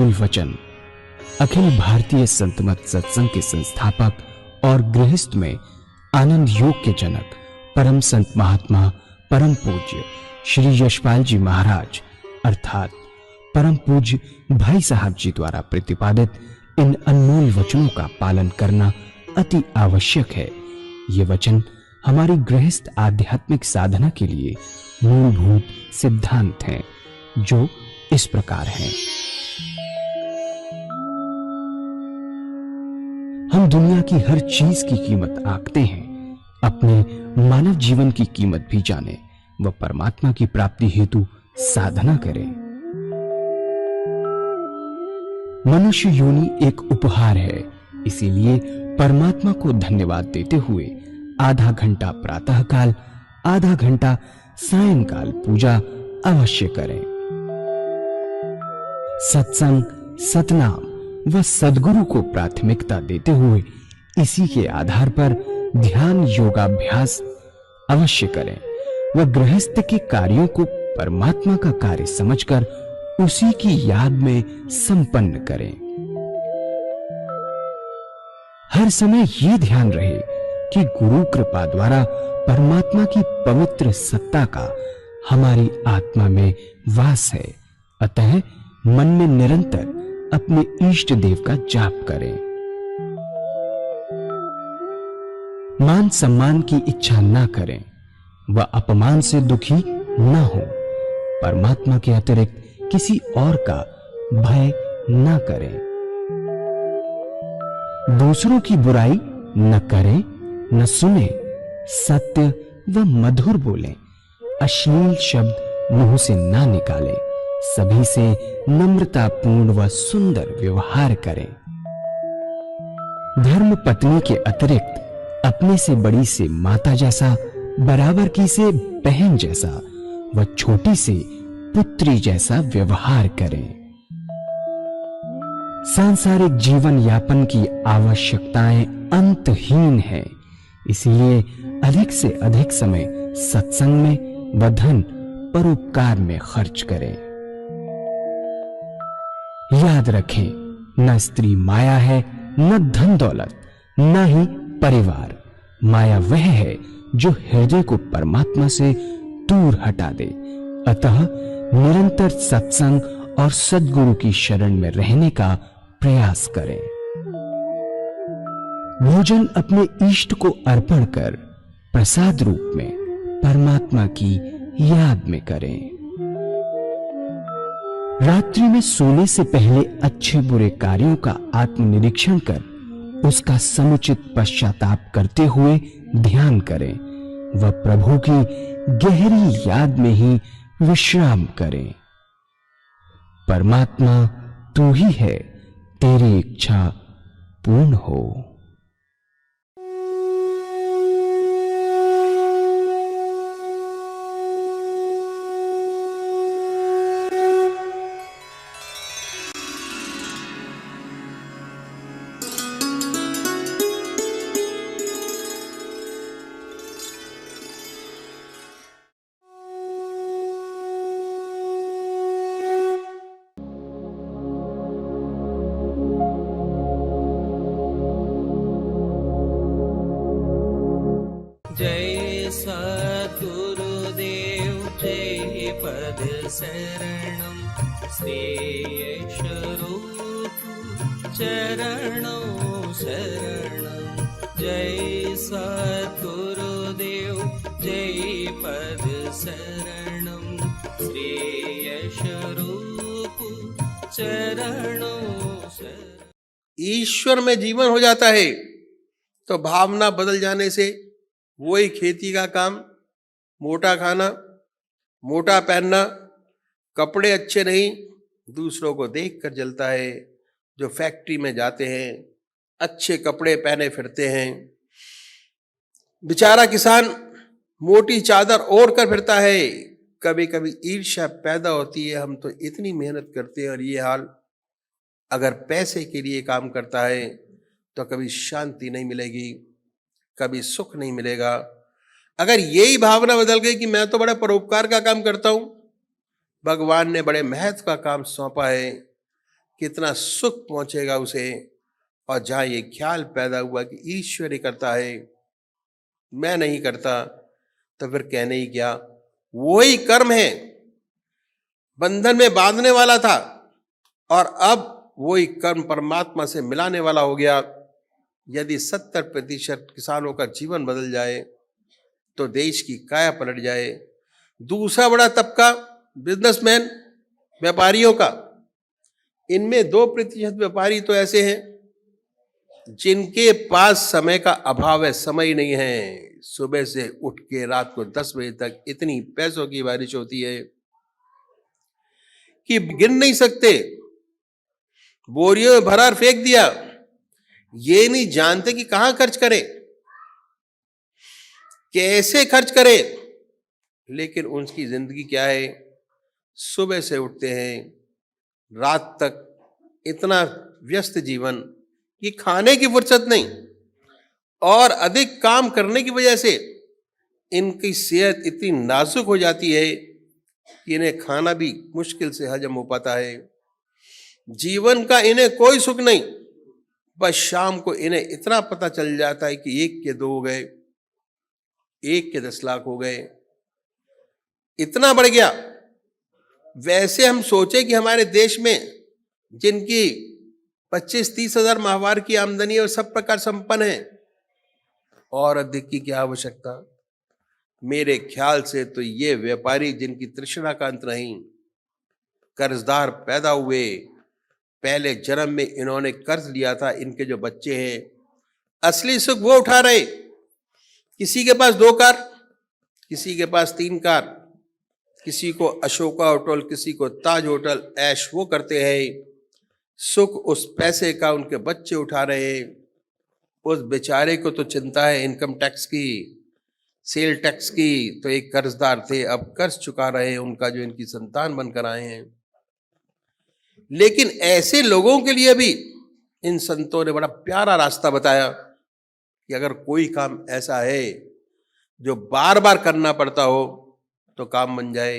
अनमोल वचन अखिल भारतीय संत मत सत्संग के संस्थापक और गृहस्थ में आनंद योग के जनक परम संत महात्मा परम पूज्य श्री यशपाल जी महाराज अर्थात परम पूज्य भाई साहब जी द्वारा प्रतिपादित इन अनमोल वचनों का पालन करना अति आवश्यक है। ये वचन हमारी गृहस्थ आध्यात्मिक साधना के लिए मूलभूत सिद्धांत हैं, जो इस प्रकार हैं। हम दुनिया की हर चीज की कीमत आंकते हैं, अपने मानव जीवन की कीमत भी जाने व परमात्मा की प्राप्ति हेतु साधना करें। मनुष्य योनि एक उपहार है, इसीलिए परमात्मा को धन्यवाद देते हुए आधा घंटा प्रातःकाल, आधा घंटा सायंकाल पूजा अवश्य करें। सत्संग, सतनाम व सद्गुरु को प्राथमिकता देते हुए इसी के आधार पर ध्यान योगाभ्यास अवश्य करें व गृहस्थ के कार्यों को परमात्मा का कार्य समझकर उसी की याद में संपन्न करें। हर समय ये ध्यान रहे कि गुरु कृपा द्वारा परमात्मा की पवित्र सत्ता का हमारी आत्मा में वास है, अतः मन में निरंतर अपने इष्ट देव का जाप करें। मान सम्मान की इच्छा न करें व अपमान से दुखी न हो। परमात्मा के अतिरिक्त किसी और का भय न करें। दूसरों की बुराई न करें, न सुने, सत्य व मधुर बोलें, अश्लील शब्द मुंह से ना निकालें, सभी से नम्रतापूर्ण व सुंदर व्यवहार करें। धर्म पत्नी के अतिरिक्त अपने से बड़ी से माता जैसा, बराबर की से बहन जैसा व छोटी से पुत्री जैसा व्यवहार करें। सांसारिक जीवन यापन की आवश्यकताएं अंतहीन है, इसलिए अधिक से अधिक समय सत्संग में व धन परोपकार में खर्च करें। याद रखें, न स्त्री माया है, न धन दौलत, न ही परिवार। माया वह है जो हृदय को परमात्मा से दूर हटा दे। अतः निरंतर सत्संग और सद्गुरु की शरण में रहने का प्रयास करें। भोजन अपने इष्ट को अर्पण कर प्रसाद रूप में परमात्मा की याद में करें। रात्रि में सोने से पहले अच्छे बुरे कार्यों का आत्मनिरीक्षण कर उसका समुचित पश्चाताप करते हुए ध्यान करें व प्रभु की गहरी याद में ही विश्राम करें। परमात्मा तू ही है, तेरी इच्छा पूर्ण हो। जय सद्गुरुदेव जय पद शरणं श्रेयस रूप चरणों शरणं। जय सद्गुरुदेव जय पद शरणं श्रेयस रूप चरणों शरणं। ईश्वर में जीवन हो जाता है तो भावना बदल जाने से वही खेती का काम, मोटा खाना, मोटा पहनना, कपड़े अच्छे नहीं, दूसरों को देखकर जलता है। जो फैक्ट्री में जाते हैं, अच्छे कपड़े पहने फिरते हैं, बेचारा किसान मोटी चादर ओढ़ कर फिरता है। कभी कभी ईर्ष्या पैदा होती है, हम तो इतनी मेहनत करते हैं और ये हाल। अगर पैसे के लिए काम करता है तो कभी शांति नहीं मिलेगी, कभी सुख नहीं मिलेगा। अगर यही भावना बदल गई कि मैं तो बड़ा परोपकार का काम करता हूं, भगवान ने बड़े महत्व का काम सौंपा है, कितना सुख पहुंचेगा उसे। और जहां ये ख्याल पैदा हुआ कि ईश्वर ही करता है, मैं नहीं करता, तो फिर कहने ही क्या। वही कर्म है, बंधन में बांधने वाला था, और अब वही कर्म परमात्मा से मिलाने वाला हो गया। यदि 70% किसानों का जीवन बदल जाए तो देश की काया पलट जाए। दूसरा बड़ा तबका बिजनेसमैन, व्यापारियों का। इनमें 2% व्यापारी तो ऐसे हैं जिनके पास समय का अभाव है, समय ही नहीं है। सुबह से उठ के रात को 10 बजे तक इतनी पैसों की बारिश होती है कि गिन नहीं सकते। बोरियों में भरा और फेंक दिया, ये नहीं जानते कि कहां खर्च करें, कैसे खर्च करें। लेकिन उनकी जिंदगी क्या है, सुबह से उठते हैं रात तक इतना व्यस्त जीवन कि खाने की फुर्सत नहीं, और अधिक काम करने की वजह से इनकी सेहत इतनी नाजुक हो जाती है कि इन्हें खाना भी मुश्किल से हजम हो पाता है। जीवन का इन्हें कोई सुख नहीं। बस शाम को इन्हें इतना पता चल जाता है कि 1 के 2 हो गए, 1 के 10 लाख हो गए, इतना बढ़ गया। वैसे हम सोचे कि हमारे देश में जिनकी 25-30 हजार माहवार की आमदनी है और सब प्रकार संपन्न है, और अधिक की क्या आवश्यकता। मेरे ख्याल से तो ये व्यापारी जिनकी तृष्णा का अंत नहीं, कर्जदार पैदा हुए, पहले जन्म में इन्होंने कर्ज लिया था, इनके जो बच्चे हैं असली सुख वो उठा रहे। किसी के पास 2 कार, किसी के पास 3 कार, किसी को अशोका होटल, किसी को ताज होटल, ऐश वो करते हैं। सुख उस पैसे का उनके बच्चे उठा रहे हैं। उस बेचारे को तो चिंता है इनकम टैक्स की, सेल टैक्स की। तो एक कर्जदार थे, अब कर्ज चुका रहे हैं उनका, जो इनकी संतान बनकर आए हैं। लेकिन ऐसे लोगों के लिए भी इन संतों ने बड़ा प्यारा रास्ता बताया कि अगर कोई काम ऐसा है जो बार बार करना पड़ता हो तो काम बन जाए।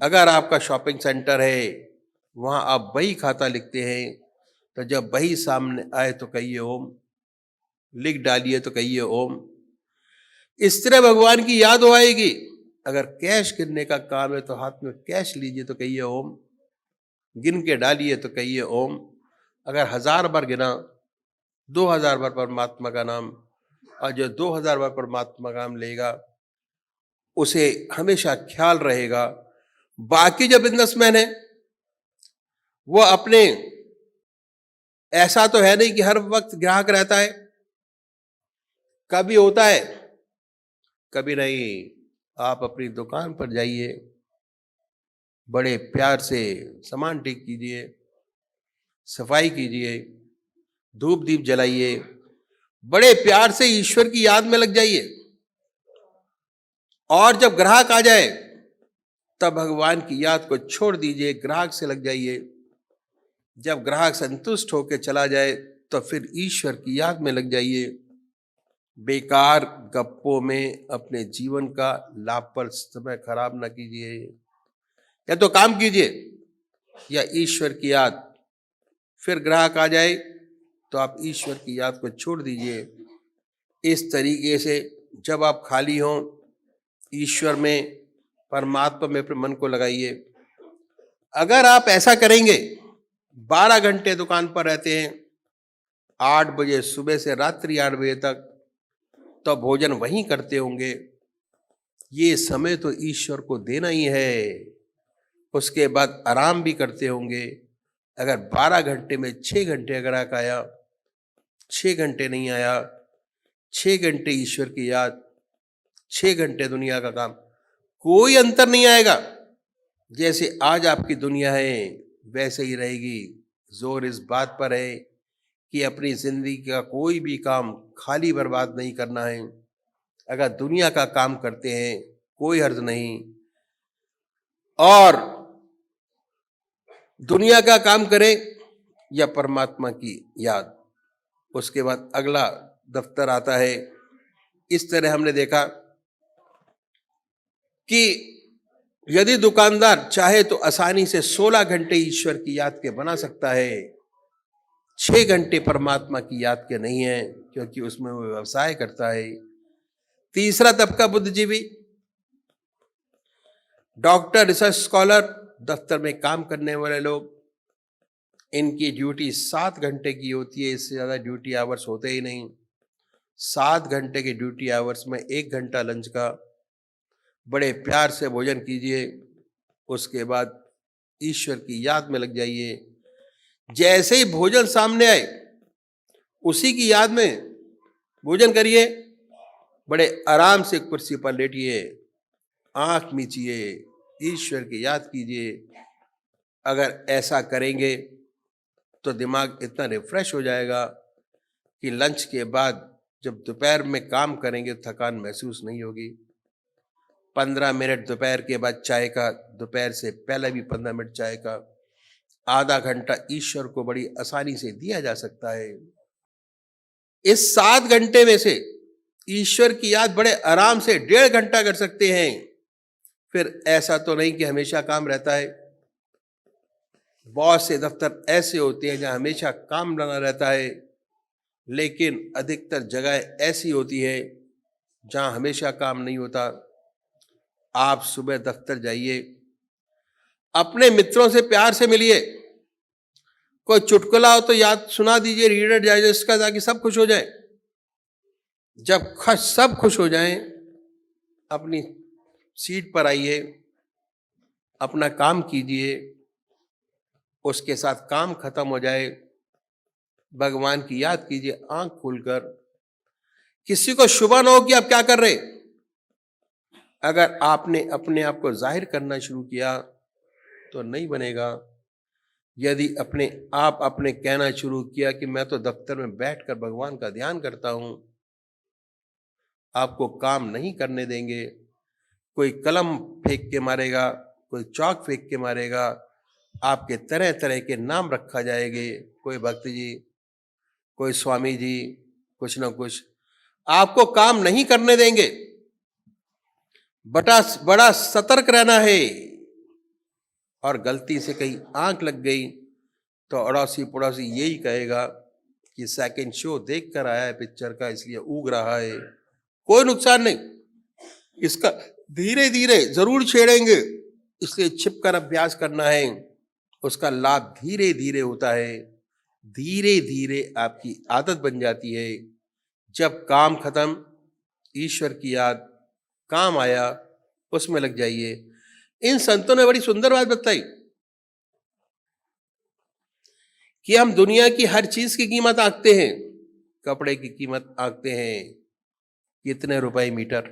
अगर आपका शॉपिंग सेंटर है, वहां आप बही खाता लिखते हैं, तो जब बही सामने आए तो कहिए ओम, लिख डालिए तो कहिए ओम। इस तरह भगवान की याद हो आएगी। अगर कैश गिनने का काम है तो हाथ में कैश लीजिए तो कहिए ओम, गिन के डालिए तो कहिए ओम। अगर 1000 बार गिना, 2000 बार परमात्मा का नाम, और जो 2000 बार परमात्मा का नाम लेगा उसे हमेशा ख्याल रहेगा। बाकी जो बिजनेसमैन है वो अपने, ऐसा तो है नहीं कि हर वक्त ग्राहक रहता है, कभी होता है कभी नहीं। आप अपनी दुकान पर जाइए, बड़े प्यार से सामान ठीक कीजिए, सफाई कीजिए, धूप दीप जलाइए, बड़े प्यार से ईश्वर की याद में लग जाइए। और जब ग्राहक आ जाए तब भगवान की याद को छोड़ दीजिए, ग्राहक से लग जाइए। जब ग्राहक संतुष्ट होकर चला जाए तो फिर ईश्वर की याद में लग जाइए। बेकार गप्पों में अपने जीवन का लाभ पर समय खराब ना कीजिए। या तो काम कीजिए या ईश्वर की याद। फिर ग्राहक आ जाए तो आप ईश्वर की याद को छोड़ दीजिए। इस तरीके से जब आप खाली हों, ईश्वर में, परमात्मा में अपने मन को लगाइए। अगर आप ऐसा करेंगे, 12 घंटे दुकान पर रहते हैं, 8 बजे सुबह से रात्रि 8 बजे तक, तो भोजन वहीं करते होंगे। ये समय तो ईश्वर को देना ही है। उसके बाद आराम भी करते होंगे। अगर 12 घंटे में 6 घंटे ग्राहक आया, 6 घंटे नहीं आया, 6 घंटे ईश्वर की याद, 6 घंटे दुनिया का काम, कोई अंतर नहीं आएगा। जैसे आज आपकी दुनिया है वैसे ही रहेगी। जोर इस बात पर है कि अपनी जिंदगी का कोई भी काम खाली बर्बाद नहीं करना है। अगर दुनिया का काम करते हैं कोई हर्ज नहीं, और दुनिया का काम करें या परमात्मा की याद। उसके बाद अगला दफ्तर आता है। इस तरह हमने देखा कि यदि दुकानदार चाहे तो आसानी से 16 घंटे ईश्वर की याद के बना सकता है, 6 घंटे परमात्मा की याद के नहीं है, क्योंकि उसमें वो व्यवसाय करता है। तीसरा तबका बुद्धिजीवी, डॉक्टर, रिसर्च स्कॉलर, दफ्तर में काम करने वाले लोग, इनकी ड्यूटी 7 घंटे की होती है, इससे ज्यादा ड्यूटी आवर्स होते ही नहीं। 7 घंटे के ड्यूटी आवर्स में 1 घंटा लंच का, बड़े प्यार से भोजन कीजिए, उसके बाद ईश्वर की याद में लग जाइए। जैसे ही भोजन सामने आए उसी की याद में भोजन करिए, बड़े आराम से कुर्सी पर लेटिए, आंख मीचिए, ईश्वर की याद कीजिए। अगर ऐसा करेंगे तो दिमाग इतना रिफ्रेश हो जाएगा कि लंच के बाद जब दोपहर में काम करेंगे थकान महसूस नहीं होगी। 15 मिनट दोपहर के बाद चाय का, दोपहर से पहले भी 15 मिनट चाय का, आधा घंटा ईश्वर को बड़ी आसानी से दिया जा सकता है। इस 7 घंटे में से ईश्वर की याद बड़े आराम से 1.5 घंटा कर सकते हैं। फिर ऐसा तो नहीं कि हमेशा काम रहता है। बहुत से दफ्तर ऐसे होते हैं जहां हमेशा काम लगा रहता है, लेकिन अधिकतर जगह ऐसी होती है जहां हमेशा काम नहीं होता। आप सुबह दफ्तर जाइए, अपने मित्रों से प्यार से मिलिए, कोई चुटकुला हो तो याद सुना दीजिए रीडर डाइजेस्ट का, ताकि सब खुश हो जाए। जब सब खुश हो जाएं, अपनी सीट पर आइए, अपना काम कीजिए, उसके साथ काम खत्म हो जाए, भगवान की याद कीजिए आंख खोलकर। किसी को शुभ न हो कि आप क्या कर रहे। अगर आपने अपने आप को जाहिर करना शुरू किया तो नहीं बनेगा। यदि आपने कहना शुरू किया कि मैं तो दफ्तर में बैठकर भगवान का ध्यान करता हूं, आपको काम नहीं करने देंगे। कोई कलम फेंक के मारेगा, कोई चौक फेंक के मारेगा, आपके तरह तरह के नाम रखा जाएंगे, कोई भक्त जी, कोई स्वामी जी, कुछ ना कुछ आपको काम नहीं करने देंगे। बड़ा सतर्क रहना है। और गलती से कहीं आंख लग गई तो अड़ोसी पड़ोसी यही कहेगा कि सेकंड शो देख कर आया है पिक्चर का, इसलिए ऊग रहा है। कोई नुकसान नहीं, इसका धीरे धीरे जरूर छेड़ेंगे, इसलिए छिपकर अभ्यास करना है। उसका लाभ धीरे धीरे होता है, धीरे धीरे आपकी आदत बन जाती है। जब काम खत्म, ईश्वर की याद, काम आया, उसमें लग जाइए। इन संतों ने बड़ी सुंदर बात बताई कि हम दुनिया की हर चीज की कीमत आंकते हैं। कपड़े की कीमत आंकते हैं, कितने रुपए मीटर।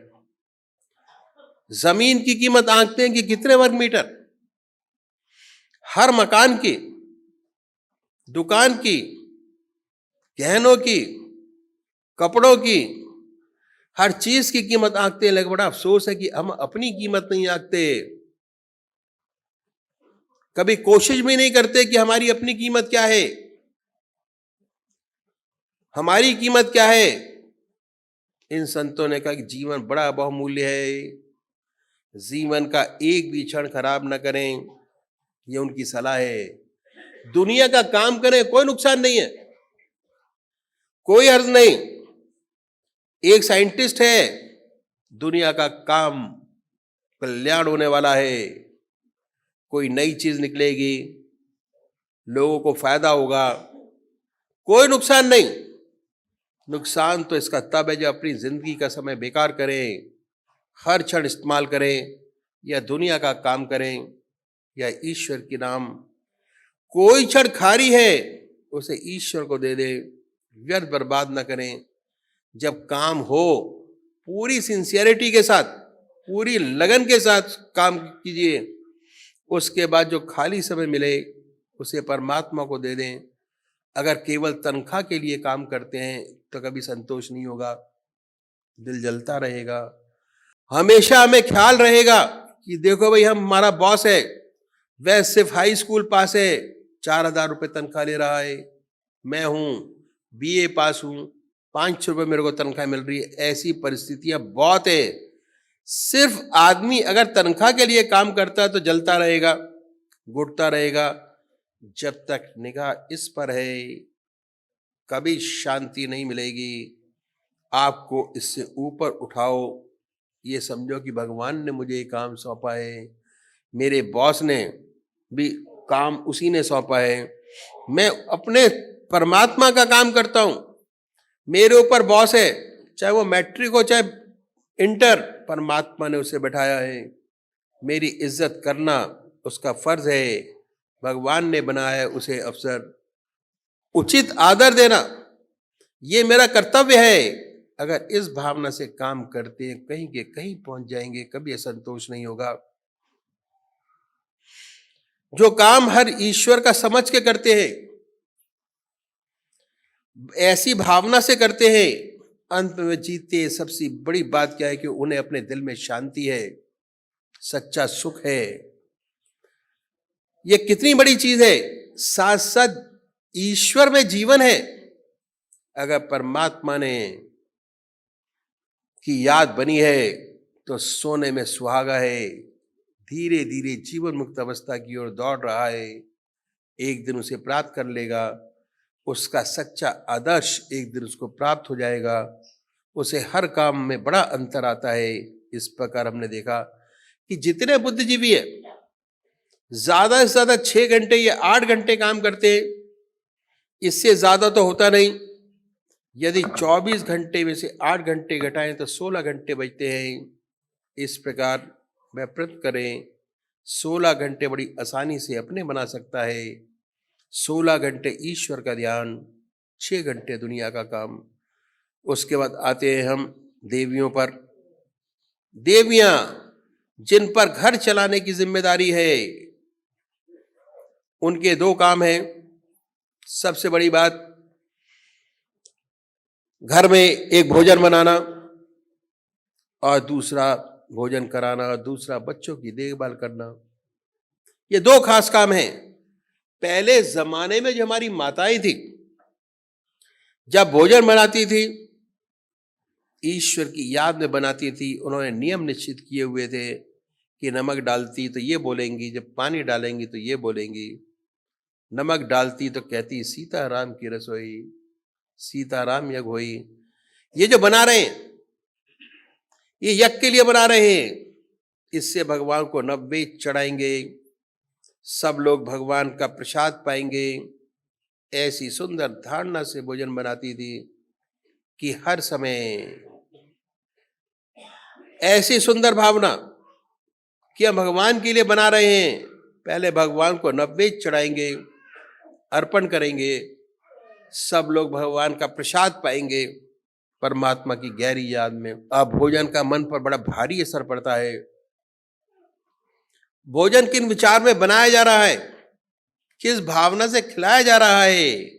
जमीन की कीमत आंकते हैं कि कितने वर्ग मीटर। हर मकान की, दुकान की, गहनों की, कपड़ों की, हर चीज की कीमत आंकते हैं। लेकिन बड़ा अफसोस है कि हम अपनी कीमत नहीं आंकते। कभी कोशिश भी नहीं करते कि हमारी अपनी कीमत क्या है, हमारी कीमत क्या है। इन संतों ने कहा कि जीवन बड़ा बहुमूल्य है, जीवन का एक भी क्षण खराब न करें, ये उनकी सलाह है। दुनिया का काम करें, कोई नुकसान नहीं है, कोई हर्ज नहीं। एक साइंटिस्ट है, दुनिया का काम कल्याण होने वाला है, कोई नई चीज निकलेगी, लोगों को फायदा होगा, कोई नुकसान नहीं। नुकसान तो इसका तब है जब अपनी जिंदगी का समय बेकार करें, हर क्षण इस्तेमाल करें, या दुनिया का काम करें या ईश्वर के नाम। कोई क्षण खाली है उसे ईश्वर को दे दे, व्यर्थ बर्बाद न करें। जब काम हो पूरी सिंसियरिटी के साथ, पूरी लगन के साथ काम कीजिए। उसके बाद जो खाली समय मिले उसे परमात्मा को दे दें। अगर केवल तनख्वाह के लिए काम करते हैं तो कभी संतोष नहीं होगा, दिल जलता रहेगा। हमेशा हमें ख्याल रहेगा कि देखो भाई, हमारा बॉस है, वह सिर्फ हाई स्कूल पास है, 4,000 रुपये तनख्वाह ले रहा है, मैं हूं BA पास हूं, 500 रुपये मेरे को तनख्वाह मिल रही है। ऐसी परिस्थितियां बहुत है। सिर्फ आदमी अगर तनख्वाह के लिए काम करता है तो जलता रहेगा, घुटता रहेगा। जब तक निगाह इस पर है कभी शांति नहीं मिलेगी। आपको इससे ऊपर उठाओ, ये समझो कि भगवान ने मुझे ये काम सौंपा है, मेरे बॉस ने भी काम उसी ने सौंपा है, मैं अपने परमात्मा का काम करता हूं, मेरे ऊपर बॉस है, चाहे वो मैट्रिक हो चाहे इंटर, परमात्मा ने उसे बैठाया है। मेरी इज्जत करना उसका फर्ज है, भगवान ने बनाया है उसे अफसर। उचित आदर देना ये मेरा कर्तव्य है। अगर इस भावना से काम करते हैं कहीं के कहीं पहुंच जाएंगे, कभी असंतोष नहीं होगा। जो काम हर ईश्वर का समझ के करते हैं, ऐसी भावना से करते हैं, अंत में जीते। सबसे बड़ी बात क्या है कि उन्हें अपने दिल में शांति है, सच्चा सुख है। ये कितनी बड़ी चीज है। साथ साथ ईश्वर में जीवन है। अगर परमात्मा ने की याद बनी है तो सोने में सुहागा है, धीरे धीरे जीवन मुक्त अवस्था की ओर दौड़ रहा है, एक दिन उसे प्राप्त कर लेगा। उसका सच्चा आदर्श एक दिन उसको प्राप्त हो जाएगा। उसे हर काम में बड़ा अंतर आता है। इस प्रकार हमने देखा कि जितने बुद्धिजीवी है ज्यादा से ज्यादा 6 घंटे या 8 घंटे काम करते हैं, इससे ज्यादा तो होता नहीं। यदि 24 घंटे में से 8 घंटे घटाएं तो 16 घंटे बचते हैं। इस प्रकार वह प्रयत्न करें। 16 घंटे बड़ी आसानी से अपने बना सकता है। 16 घंटे ईश्वर का ध्यान, 6 घंटे दुनिया का काम। उसके बाद आते हैं हम देवियों पर। देवियां जिन पर घर चलाने की जिम्मेदारी है, उनके 2 काम हैं। सबसे बड़ी बात, घर में एक भोजन बनाना और दूसरा भोजन कराना और दूसरा बच्चों की देखभाल करना। ये 2 खास काम हैं। पहले जमाने में जो हमारी माताएं थी, जब भोजन बनाती थी ईश्वर की याद में बनाती थी। उन्होंने नियम निश्चित किए हुए थे कि नमक डालती तो ये बोलेंगी, जब पानी डालेंगी तो ये बोलेंगी। नमक डालती तो कहती सीताराम की रसोई, सीताराम यज्ञ होई। ये जो बना रहे हैं ये यज्ञ के लिए बना रहे हैं। इससे भगवान को नैवेद्य चढ़ाएंगे, सब लोग भगवान का प्रसाद पाएंगे। ऐसी सुंदर धारणा से भोजन बनाती थी कि हर समय ऐसी सुंदर भावना कि हम भगवान के लिए बना रहे हैं। पहले भगवान को नैवेद्य चढ़ाएंगे, अर्पण करेंगे, सब लोग भगवान का प्रसाद पाएंगे परमात्मा की गहरी याद में। अब भोजन का मन पर बड़ा भारी असर पड़ता है। भोजन किन विचार में बनाया जा रहा है, किस भावना से खिलाया जा रहा है,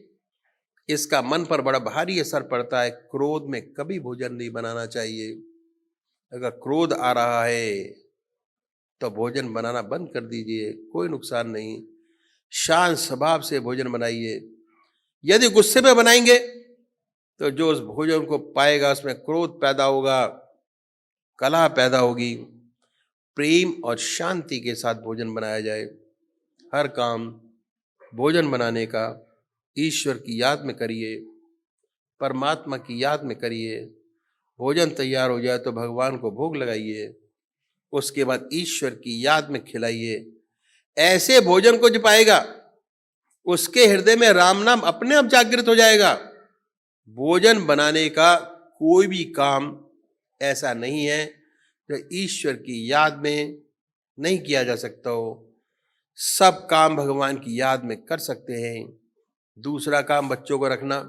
इसका मन पर बड़ा भारी असर पड़ता है। क्रोध में कभी भोजन नहीं बनाना चाहिए। अगर क्रोध आ रहा है तो भोजन बनाना बंद कर दीजिए, कोई नुकसान नहीं। शांत स्वभाव से भोजन बनाइए। यदि गुस्से में बनाएंगे तो जो उस भोजन को पाएगा उसमें क्रोध पैदा होगा, कलह पैदा होगी। प्रेम और शांति के साथ भोजन बनाया जाए। हर काम भोजन बनाने का ईश्वर की याद में करिए, परमात्मा की याद में करिए। भोजन तैयार हो जाए तो भगवान को भोग लगाइए, उसके बाद ईश्वर की याद में खिलाइए। ऐसे भोजन को जो पाएगा उसके हृदय में राम नाम अपने आप जागृत हो जाएगा। भोजन बनाने का कोई भी काम ऐसा नहीं है जो ईश्वर की याद में नहीं किया जा सकता हो। सब काम भगवान की याद में कर सकते हैं। दूसरा काम बच्चों को रखना।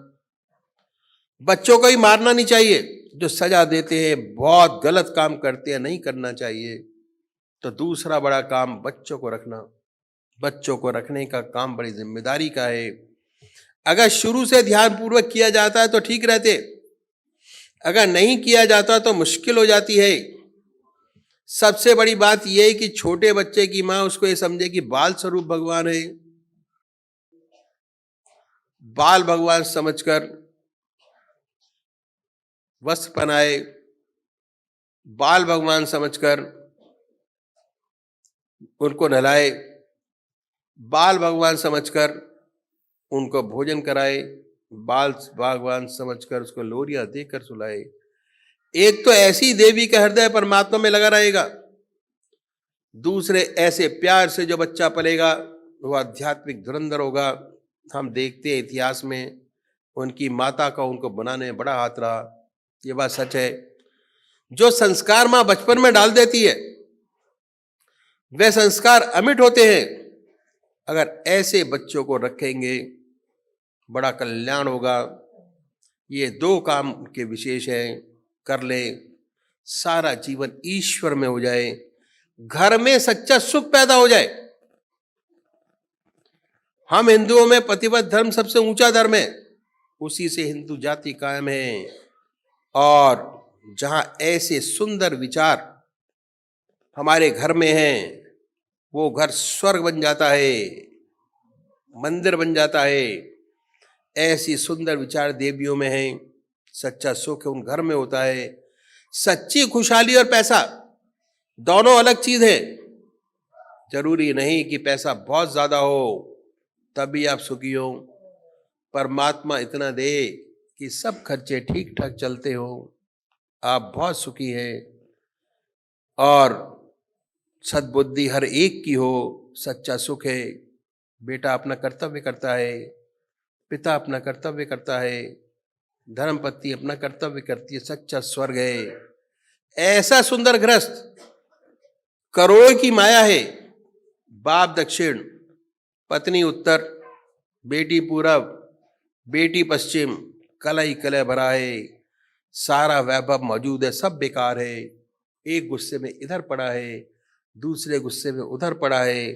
बच्चों को ही मारना नहीं चाहिए। जो सजा देते हैं, बहुत गलत काम करते हैं, नहीं करना चाहिए। तो दूसरा बड़ा काम बच्चों को रखना। बच्चों को रखने का काम बड़ी जिम्मेदारी का है। अगर शुरू से ध्यान पूर्वक किया जाता है तो ठीक रहते, अगर नहीं किया जाता तो मुश्किल हो जाती है। सबसे बड़ी बात यह है कि छोटे बच्चे की मां उसको ये समझे कि बाल स्वरूप भगवान है। बाल भगवान समझकर वस्त्र पहनाए, बाल भगवान समझकर उनको नहलाए, बाल भगवान समझकर उनको भोजन कराए, बाल भगवान समझकर उसको लोरियां देकर सुलाए। एक तो ऐसी देवी का हृदय परमात्मा में लगा रहेगा, दूसरे ऐसे प्यार से जो बच्चा पलेगा वो आध्यात्मिक धुरंधर होगा। हम देखते हैं इतिहास में उनकी माता का उनको बनाने में बड़ा हाथ रहा, ये बात सच है। जो संस्कार माँ बचपन में डाल देती है वे संस्कार अमिट होते हैं। अगर ऐसे बच्चों को रखेंगे बड़ा कल्याण होगा। ये 2 काम के विशेष हैं, कर ले, सारा जीवन ईश्वर में हो जाए, घर में सच्चा सुख पैदा हो जाए। हम हिंदुओं में पतिव्रत धर्म सबसे ऊंचा धर्म है, उसी से हिंदू जाति कायम है। और जहां ऐसे सुंदर विचार हमारे घर में हैं, वो घर स्वर्ग बन जाता है, मंदिर बन जाता है। ऐसी सुंदर विचार देवियों में हैं, सच्चा सुख उन घर में होता है। सच्ची खुशहाली और पैसा दोनों अलग चीज है। जरूरी नहीं कि पैसा बहुत ज्यादा हो तभी आप सुखी हो। परमात्मा इतना दे कि सब खर्चे ठीक ठाक चलते हो, आप बहुत सुखी हैं। और सद्बुद्धि हर एक की हो, सच्चा सुख है। बेटा अपना कर्तव्य करता है, पिता अपना कर्तव्य करता है, धर्मपत्नी अपना कर्तव्य करती है, सच्चा स्वर्ग है। ऐसा सुंदर गृहस्थ करोड़ की माया है। बाप दक्षिण, पत्नी उत्तर, बेटी पूरब, बेटी पश्चिम, कलह ही कलह भरा है। सारा वैभव मौजूद है, सब बेकार है। एक गुस्से में इधर पड़ा है, दूसरे गुस्से में उधर पड़ा है,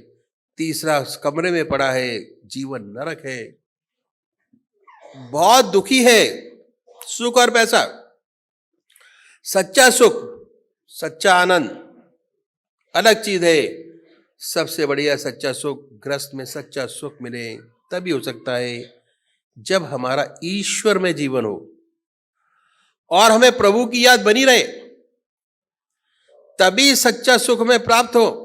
तीसरा उस कमरे में पड़ा है। जीवन नरक है, बहुत दुखी है। सुख और पैसा, सच्चा सुख, सच्चा आनंद अलग चीज है। सबसे बढ़िया सच्चा सुख, गृहस्थ में सच्चा सुख मिले तभी हो सकता है जब हमारा ईश्वर में जीवन हो और हमें प्रभु की याद बनी रहे, तभी सच्चा सुख हमें प्राप्त हो।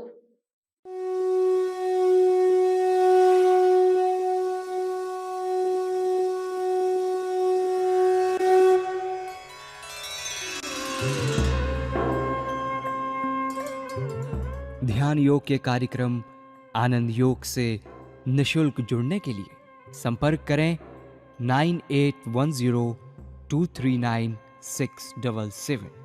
ध्यान योग के कार्यक्रम आनंद योग से निशुल्क जुड़ने के लिए संपर्क करें 9810239677।